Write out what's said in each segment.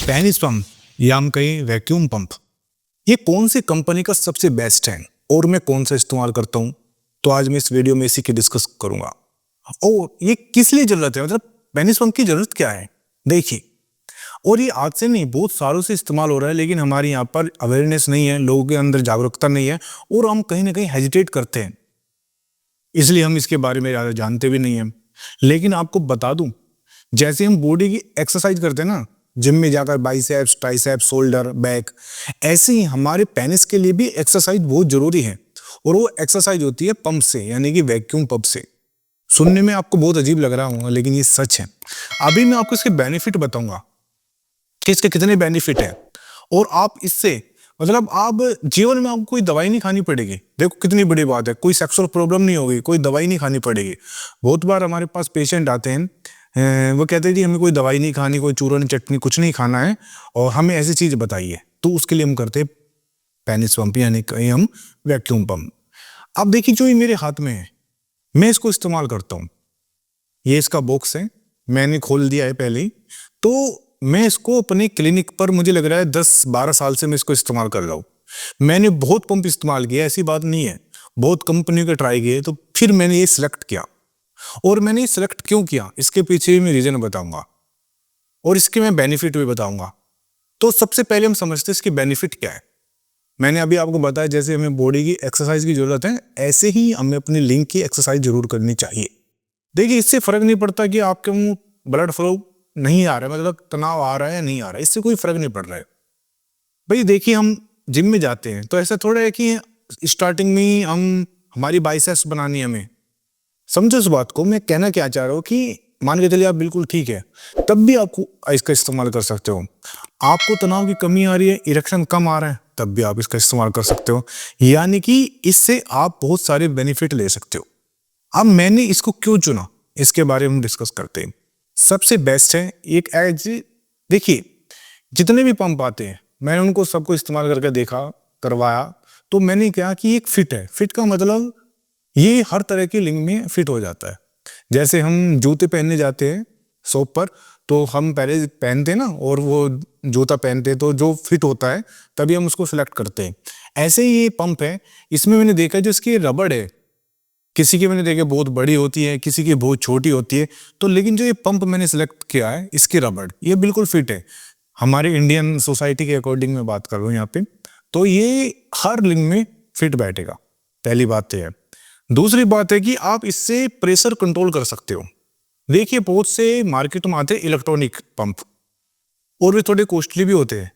Penis pump या हम कहें वैक्यूम पंप, ये कौन सी कंपनी का सबसे बेस्ट है और मैं कौन सा इस्तेमाल करता हूं, तो आज मैं इस वीडियो में इसी की डिस्कस करूंगा। और ये किस लिए जरूरत है, मतलब पेनिस पंप की जरूरत क्या है। देखिए, और ये आज से नहीं बहुत सालों से इस्तेमाल हो रहा है, लेकिन हमारे यहाँ पर अवेयरनेस नहीं है, लोगों के अंदर जागरूकता नहीं है और हम कहीं ना कहीं हेजिटेट करते हैं, इसलिए हम इसके बारे में ज़्यादा जानते भी नहीं हैं। लेकिन आपको बता दूं, जैसे हम बॉडी की एक्सरसाइज करते हैं ना, जिम में जाकर बाइसेप्स, ट्राइसेप्स, शोल्डर, बैक, ऐसे ही हमारे पेनिस के लिए भी एक्सरसाइज बहुत जरूरी है। और वो एक्सरसाइज होती है पंप से, यानी कि वैक्यूम पंप से। सुनने में आपको बहुत अजीब लग रहा होगा, लेकिन ये सच है। अभी मैं आपको इसके बेनिफिट बताऊंगा कि इसके कितने बेनिफिट हैं, और आप इससे मतलब आप जीवन में आपको कोई दवाई नहीं खानी पड़ेगी। देखो कितनी बड़ी बात है, कोई सेक्सुअल प्रॉब्लम नहीं होगी, कोई दवाई नहीं खानी पड़ेगी। बहुत बार हमारे पास पेशेंट आते हैं, वो कहते हैं जी हमें कोई दवाई नहीं खानी, कोई चूरन चटनी कुछ नहीं खाना है, और हमें ऐसी चीज बताइए। तो उसके लिए हम करते हैं पेनिस पंप, यानी कहीं हम वैक्यूम पंप। अब देखिए, जो ये मेरे हाथ में है, मैं इसको इस्तेमाल करता हूँ। ये इसका बॉक्स है, मैंने खोल दिया है पहले ही। तो मैं इसको अपने क्लिनिक पर, मुझे लग रहा है 10-12 साल से मैं इसको इस्तेमाल कर रहा हूँ। मैंने बहुत पंप इस्तेमाल किया, ऐसी बात नहीं है, बहुत कंपनियों के ट्राई किए, तो फिर मैंने ये सिलेक्ट किया। और मैंने सिलेक्ट क्यों किया, इसके पीछे भी मैं रीजन बताऊंगा और इसके मैं बेनिफिट भी बताऊंगा। तो सबसे पहले हम समझते हैं इसके बेनिफिट क्या है। मैंने अभी आपको बताया, जैसे हमें बॉडी की एक्सरसाइज की जरूरत है, ऐसे ही हमें अपनी लिंग की एक्सरसाइज जरूर करनी चाहिए। देखिए, इससे फर्क नहीं पड़ता कि आपके मुंह ब्लड फ्लो नहीं आ रहा है, मतलब तनाव आ रहा है या नहीं आ रहा है, इससे कोई फर्क नहीं पड़ रहा है। भाई देखिए, हम जिम में जाते हैं तो ऐसा थोड़ा है कि स्टार्टिंग में ही हम हमारी बाइसेप्स बनानी है हमें। समझो इस बात को, मैं कहना क्या चाह रहा हूँ कि मान के चलिए आप बिल्कुल ठीक है, तब भी आपको इसका इस्तेमाल कर सकते हो। आपको तनाव की कमी आ रही है, इरेक्शन कम आ रहा है, तब भी आप इसका इस्तेमाल कर सकते हो। यानी कि इससे आप बहुत सारे बेनिफिट ले सकते हो। अब मैंने इसको क्यों चुना, इसके बारे में डिस्कस करते हैं। सबसे बेस्ट है एक एज। देखिए, जितने भी पंप आते हैं मैंने उनको सबको इस्तेमाल करके देखा, करवाया, तो मैंने क्या कि एक फिट है। फिट का मतलब ये हर तरह की लिंग में फिट हो जाता है। जैसे हम जूते पहनने जाते हैं शॉप पर, तो हम पहले पहनते हैं ना, और वो जूता पहनते हैं तो जो फिट होता है तभी हम उसको सिलेक्ट करते हैं। ऐसे ही ये पंप है, इसमें मैंने देखा जो इसकी रबड़ है, किसी की मैंने देखा बहुत बड़ी होती है, किसी की बहुत छोटी होती है। तो लेकिन जो ये पंप मैंने सिलेक्ट किया है, इसकी रबड़ ये बिल्कुल फिट है। हमारे इंडियन सोसाइटी के अकॉर्डिंग मैं बात कर रहा हूँ यहाँ पे, तो ये हर लिंग में फिट बैठेगा। पहली बात तो है। दूसरी बात है कि आप इससे प्रेशर कंट्रोल कर सकते हो। देखिए, बहुत से मार्केट में आते हैं इलेक्ट्रॉनिक पंप, और वे थोड़े कॉस्टली भी होते हैं।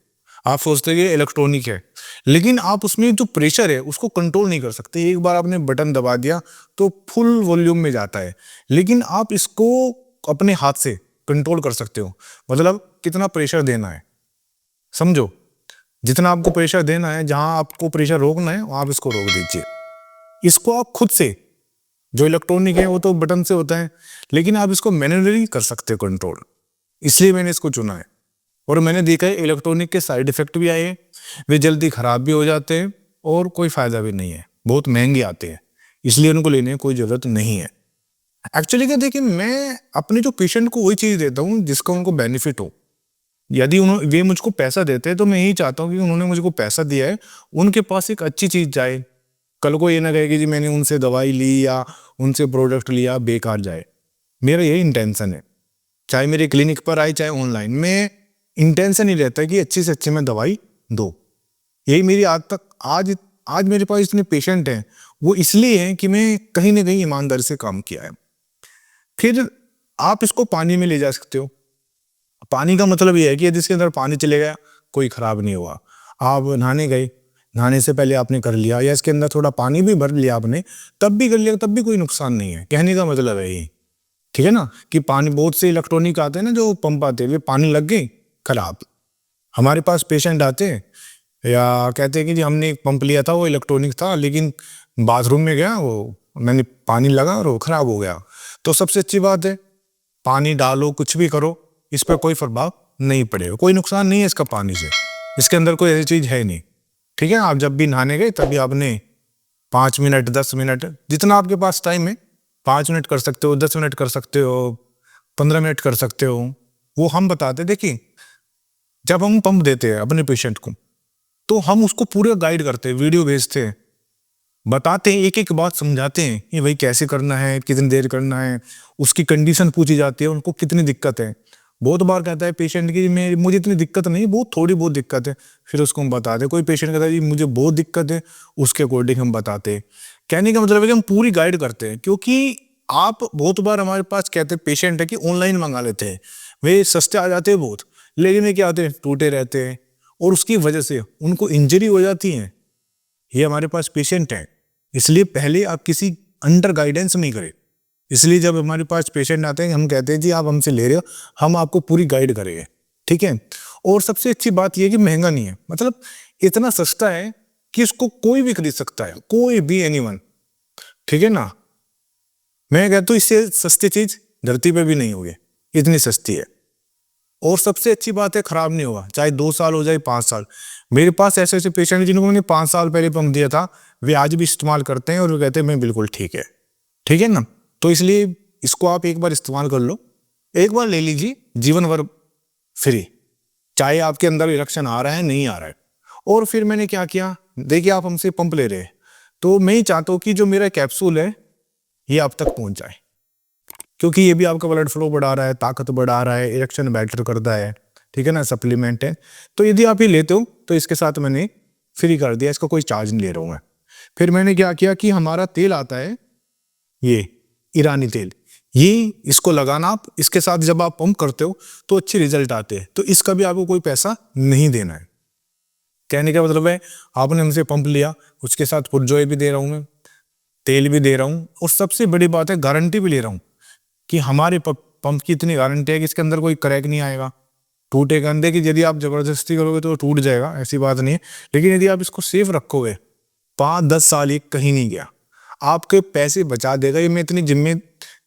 आप सोचते हैं कि इलेक्ट्रॉनिक है, लेकिन आप उसमें जो प्रेशर है उसको कंट्रोल नहीं कर सकते। एक बार आपने बटन दबा दिया तो फुल वॉल्यूम में जाता है, लेकिन आप इसको अपने हाथ से कंट्रोल कर सकते हो। मतलब कितना प्रेशर देना है, समझो, जितना आपको प्रेशर देना है, जहां आपको प्रेशर रोकना है वहां आप इसको रोक दीजिए। इसको आप खुद से, जो इलेक्ट्रॉनिक है वो तो बटन से होता है, लेकिन आप इसको मैन्युअली कर सकते हो कंट्रोल, इसलिए मैंने इसको चुना है। और मैंने देखा है इलेक्ट्रॉनिक के साइड इफेक्ट भी आए हैं, वे जल्दी खराब भी हो जाते हैं और कोई फायदा भी नहीं है, बहुत महंगे आते हैं, इसलिए उनको लेने की कोई जरूरत नहीं है। एक्चुअली क्या, देखिए, मैं अपने जो पेशेंट को वही चीज देता हूँ जिसका उनको बेनिफिट हो। यदि उन्होंने वे मुझको पैसा देते हैं तो मैं यही चाहता हूँ कि उन्होंने मुझको पैसा दिया है, उनके पास एक अच्छी चीज जाए। कल को ये ना कहे कि जी मैंने उनसे दवाई ली या उनसे प्रोडक्ट लिया बेकार जाए। मेरा यही इंटेंशन है, चाहे मेरे क्लिनिक पर आए चाहे ऑनलाइन, में इंटेंशन ही रहता है कि अच्छी से अच्छी मैं दवाई दो। यही मेरी आज तक, आज आज मेरे पास इतने पेशेंट हैं, वो इसलिए हैं कि मैं कहीं ना कहीं ईमानदारी से काम किया है। फिर आप इसको पानी में ले जा सकते हो। पानी का मतलब ये है कि यदि इसके अंदर पानी चले गया, कोई खराब नहीं हुआ। आप नहाने गए, नहाने से पहले आपने कर लिया, या इसके अंदर थोड़ा पानी भी भर लिया आपने, तब भी कर लिया, तब भी कोई नुकसान नहीं है। कहने का मतलब है ये, ठीक है ना, कि पानी, बहुत से इलेक्ट्रॉनिक आते हैं ना जो पंप आते हैं, वे पानी लग गई खराब। हमारे पास पेशेंट आते हैं या कहते हैं कि जी हमने एक पंप लिया था, वो इलेक्ट्रॉनिक था, लेकिन बाथरूम में गया, वो मैंने पानी लगा और वो खराब हो गया। तो सबसे अच्छी बात है, पानी डालो, कुछ भी करो, इस पर कोई प्रभाव नहीं पड़ेगा, कोई नुकसान नहीं है इसका पानी से। इसके अंदर कोई ऐसी चीज है नहीं, ठीक है। आप जब भी नहाने गए तभी आपने 5 मिनट, 10 मिनट, जितना आपके पास टाइम है, 5 मिनट कर सकते हो, 10 मिनट कर सकते हो, 15 मिनट कर सकते हो, वो हम बताते। देखिए, जब हम पंप देते हैं अपने पेशेंट को, तो हम उसको पूरा गाइड करते हैं, वीडियो भेजते हैं, बताते हैं, एक एक बात समझाते हैं कि भाई कैसे करना है, कितनी देर करना है, उसकी कंडीशन पूछी जाती है, उनको कितनी दिक्कत है। बहुत बार कहता है पेशेंट की मुझे इतनी दिक्कत नहीं, बहुत थोड़ी बहुत दिक्कत है, फिर उसको हम बताते हैं। कोई पेशेंट कहता है जी मुझे बहुत दिक्कत है, उसके अकॉर्डिंग हम बताते हैं। कहने का मतलब है कि हम पूरी गाइड करते हैं, क्योंकि आप बहुत बार हमारे पास कहते हैं पेशेंट है कि ऑनलाइन मंगा लेते हैं, वे सस्ते आ जाते हैं बहुत, लेकिन ये क्या आते हैं, टूटे रहते हैं और उसकी वजह से उनको इंजरी हो जाती है। ये हमारे पास पेशेंट है, इसलिए पहले आप किसी अंडर गाइडेंस नहीं करें। इसलिए जब हमारे पास पेशेंट आते हैं हम कहते हैं जी आप हमसे ले रहे हो, हम आपको पूरी गाइड करेंगे, ठीक है। और सबसे अच्छी बात यह कि महंगा नहीं है, मतलब इतना सस्ता है कि इसको कोई भी खरीद सकता है, कोई भी, एनीवन, ठीक है ना। मैं कहता हूँ इससे सस्ती चीज धरती पे भी नहीं होगी, इतनी सस्ती है। और सबसे अच्छी बात है खराब नहीं होगा, चाहे 2 साल हो जाए 5 साल। मेरे पास ऐसे ऐसे पेशेंट हैं जिनको मैंने 5 साल पहले पंप दिया था, वे आज भी इस्तेमाल करते हैं और वो कहते हैं मैं बिल्कुल ठीक है ना। तो इसलिए इसको आप एक बार इस्तेमाल कर लो, एक बार ले लीजिए, जीवन भर फ्री, चाहे आपके अंदर इरेक्शन आ रहा है नहीं आ रहा है। और फिर मैंने क्या किया, देखिए आप हमसे पंप ले रहे हैं, तो मैं ही चाहता हूँ कि जो मेरा कैप्सूल है ये आप तक पहुंच जाए, क्योंकि ये भी आपका ब्लड फ्लो बढ़ा रहा है, ताकत बढ़ा रहा है, इरेक्शन बेटर करता है, ठीक है ना, सप्लीमेंट है। तो यदि आप ये लेते हो तो इसके साथ मैंने फ्री कर दिया, इसका कोई चार्ज नहीं ले रहा हूँ मैं। फिर मैंने क्या किया कि हमारा तेल आता है ये ईरानी तेल, ये इसको लगाना आप, इसके साथ जब आप पंप करते हो तो अच्छे रिजल्ट आते हैं, तो इसका भी आपको कोई पैसा नहीं देना है। कहने का मतलब है आपने हमसे पंप लिया, उसके साथ फुटजॉय भी दे रहा हूं मैं, तेल भी दे रहा हूं, और सबसे बड़ी बात है गारंटी भी ले रहा हूं कि हमारे पंप की इतनी गारंटी है कि इसके अंदर कोई क्रैक नहीं आएगा, टूटेगा अंदर कि यदि आप जबरदस्ती करोगे तो टूट जाएगा, ऐसी बात नहीं है। लेकिन यदि आप इसको सेफ रखोगे 5-10 साल ये कहीं नहीं गया, आपके पैसे बचा देगा ये।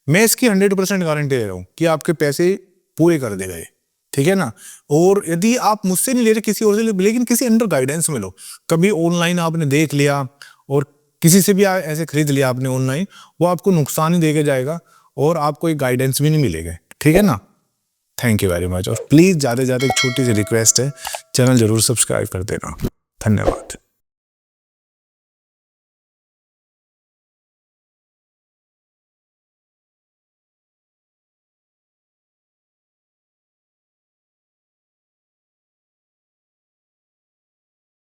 मैं इसकी 100% गारंटी दे रहा हूँ कि आपके पैसे पूरे कर देगा ये, ठीक है ना। और यदि आप मुझसे नहीं ले रहे किसी और से लेकिन किसी अंडर गाइडेंस में लो, कभी ऑनलाइन आपने देख लिया और किसी से भी ऐसे खरीद लिया आपने ऑनलाइन, वो आपको नुकसान ही देके जाएगा और आपको एक गाइडेंस भी नहीं मिलेगा, ठीक है ना। Thank you very much. और प्लीज ज्यादा से ज्यादा एक छोटी सी रिक्वेस्ट है, चैनल जरूर सब्सक्राइब कर देना। धन्यवाद।